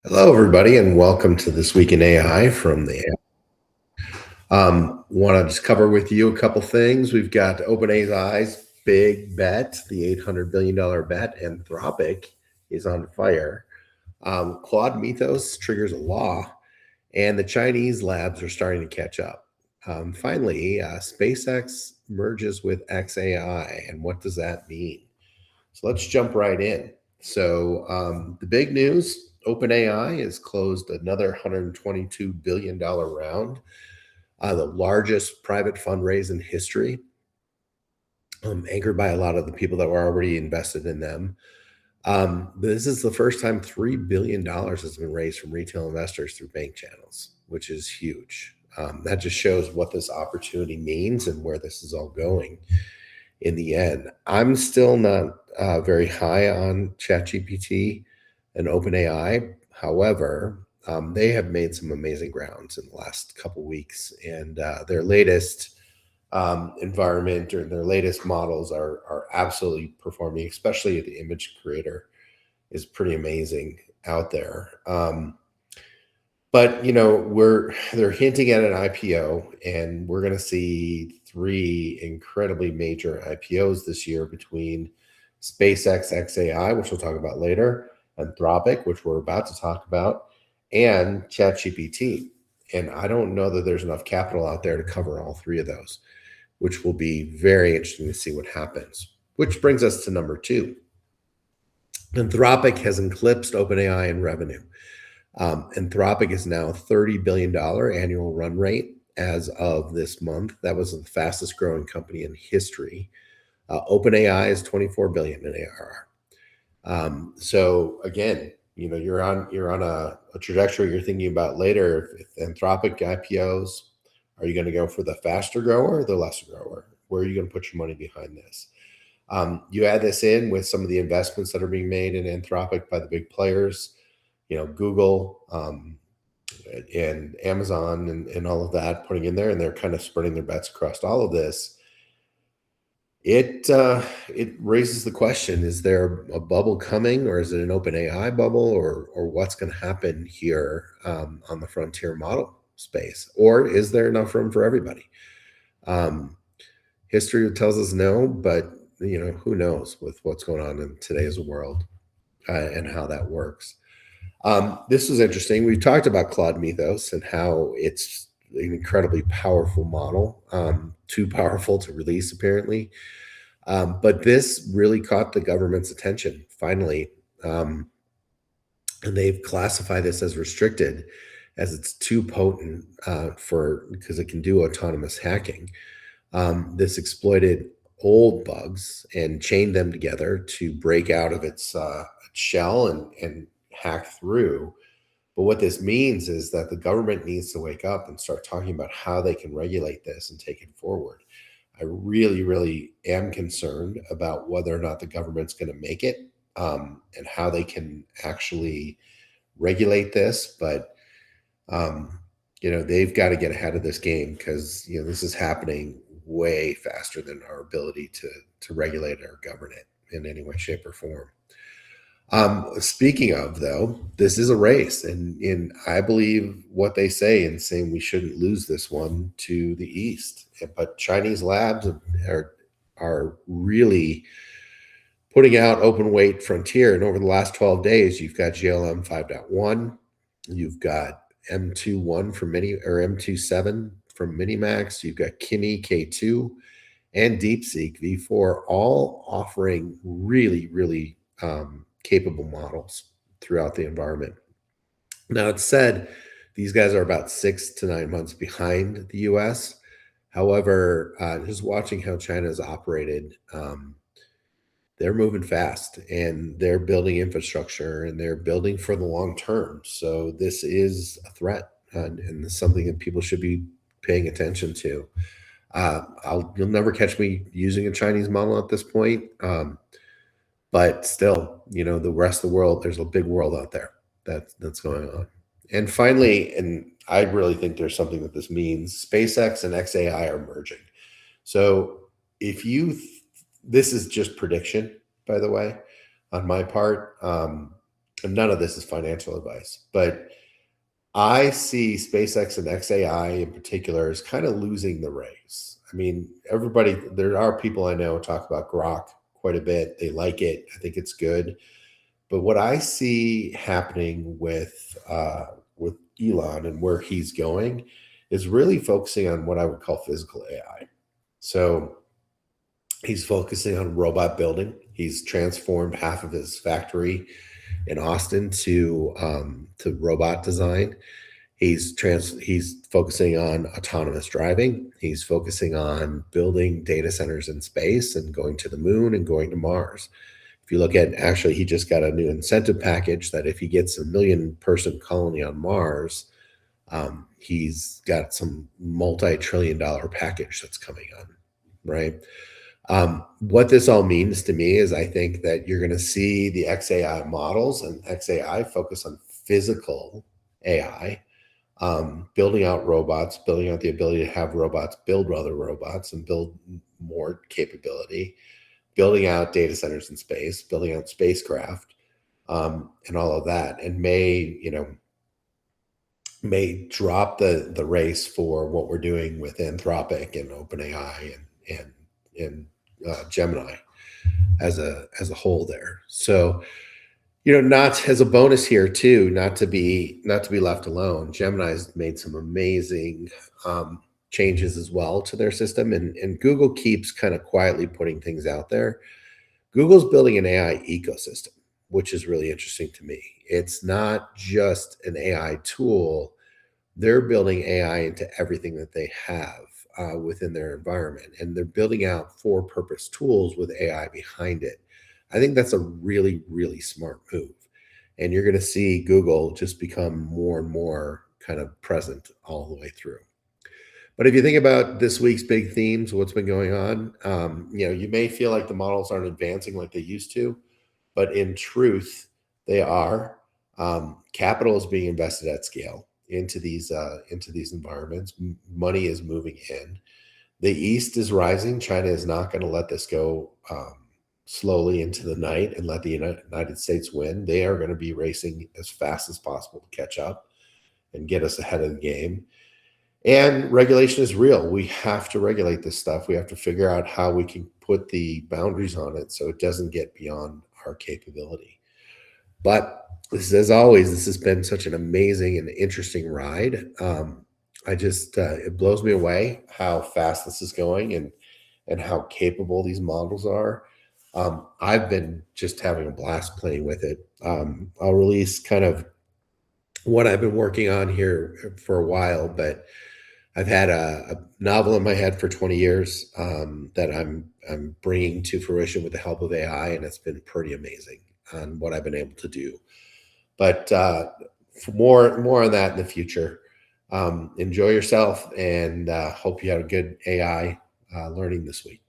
Hello, everybody, and welcome to This Week in AI from the Want to just cover with you a couple things. We've got OpenAI's big bet, the $800 billion bet. Anthropic is on fire. Claude Mythos triggers a law, and the Chinese labs are starting to catch up. Finally, SpaceX merges with XAI, and what does that mean? So let's jump right in. So the big news, OpenAI has closed another $122 billion round, the largest private fundraise in history, anchored by a lot of the people that were already invested in them. This is the first time $3 billion has been raised from retail investors through bank channels, which is huge. That just shows what this opportunity means and where this is all going in the end. I'm still not very high on ChatGPT and OpenAI. However, they have made some amazing grounds in the last couple weeks, and their latest environment or their latest models are absolutely performing, especially the image creator is pretty amazing out there. But they're hinting at an IPO, and we're going to see three incredibly major IPOs this year between SpaceX XAI, which we'll talk about later, Anthropic, which we're about to talk about, and ChatGPT. And I don't know that there's enough capital out there to cover all three of those, which will be very interesting to see what happens. Which brings us to number two. Anthropic has eclipsed OpenAI in revenue. Anthropic is now a $30 billion annual run rate as of this month. That was the fastest growing company in history. OpenAI is 24 billion in ARR. So again, you're on a trajectory you're thinking about later. If Anthropic IPOs, are you going to go for the faster grower or the lesser grower? Where are you going to put your money behind this? You add this in with some of the investments that are being made in Anthropic by the big players, Google and Amazon and all of that putting in there, and they're kind of spreading their bets across all of this. It raises the question: is there a bubble coming, or is it an open AI bubble, or what's going to happen here on the frontier model space, or is there enough room for everybody? History tells us no, but who knows with what's going on in today's world and how that works. This was interesting. We talked about Claude Mythos and how it's an incredibly powerful model, too powerful to release, apparently. But this really caught the government's attention, finally. And they've classified this as restricted, as it's too potent because it can do autonomous hacking. This exploited old bugs and chained them together to break out of its shell and hack through. But what this means is that the government needs to wake up and start talking about how they can regulate this and take it forward. I really, really am concerned about whether or not the government's going to make it and how they can actually regulate this. But, they've got to get ahead of this game because, this is happening way faster than our ability to regulate or govern it in any way, shape, or form. Speaking of, though, this is a race, and I believe what they say in saying we shouldn't lose this one to the East. But Chinese labs are really putting out open weight frontier. And over the last 12 days, you've got GLM 5.1, you've got M21 from Mini or M27 from Minimax, you've got Kimi K2 and DeepSeek V4, all offering really, really capable models throughout the environment. Now, it's said these guys are about 6 to 9 months behind the US. However, just watching how China's operated, they're moving fast and they're building infrastructure and they're building for the long term. So this is a threat and it's something that people should be paying attention to. You'll never catch me using a Chinese model at this point. But still, the rest of the world, there's a big world out there that's going on. And finally, and I really think there's something that this means, SpaceX and XAI are merging. So this is just prediction, by the way, on my part. and none of this is financial advice, but I see SpaceX and XAI in particular as kind of losing the race. I mean, everybody, there are people I know talk about Grok quite a bit. They like it. I think it's good. But what I see happening with Elon and where he's going is really focusing on what I would call physical AI. So he's focusing on robot building. He's transformed half of his factory in Austin to robot design. He's focusing on autonomous driving. He's focusing on building data centers in space and going to the moon and going to Mars. If you look at, actually, he just got a new incentive package that if he gets a 1 million-person colony on Mars, he's got some multi-trillion-dollar package that's coming on, right? What this all means to me is I think that you're going to see the XAI models and XAI focus on physical AI, building out robots, building out the ability to have robots build other robots and build more capability, building out data centers in space, building out spacecraft, and all of that, and may drop the race for what we're doing with Anthropic and OpenAI and Gemini as a whole there. So, not as a bonus here too, not to be left alone. Gemini's made some amazing changes as well to their system, and Google keeps kind of quietly putting things out there. Google's building an AI ecosystem, which is really interesting to me. It's not just an AI tool. They're building AI into everything that they have within their environment, and they're building out for-purpose tools with AI behind it. I think that's a really, really smart move. And you're going to see Google just become more and more kind of present all the way through. But if you think about this week's big themes, what's been going on, you may feel like the models aren't advancing like they used to, but in truth, they are. Capital is being invested at scale into these environments. Money is moving in. The East is rising. China is not going to let this go slowly into the night and let the United States win. They are going to be racing as fast as possible to catch up and get us ahead of the game. And regulation is real. We have to regulate this stuff. We have to figure out how we can put the boundaries on it so it doesn't get beyond our capability. But as always, this has been such an amazing and interesting ride. It blows me away how fast this is going and how capable these models are. I've been just having a blast playing with it. I'll release kind of what I've been working on here for a while, but I've had a novel in my head for 20 years that I'm bringing to fruition with the help of AI, and it's been pretty amazing on what I've been able to do. But for more on that in the future. Enjoy yourself, and hope you have a good AI learning this week.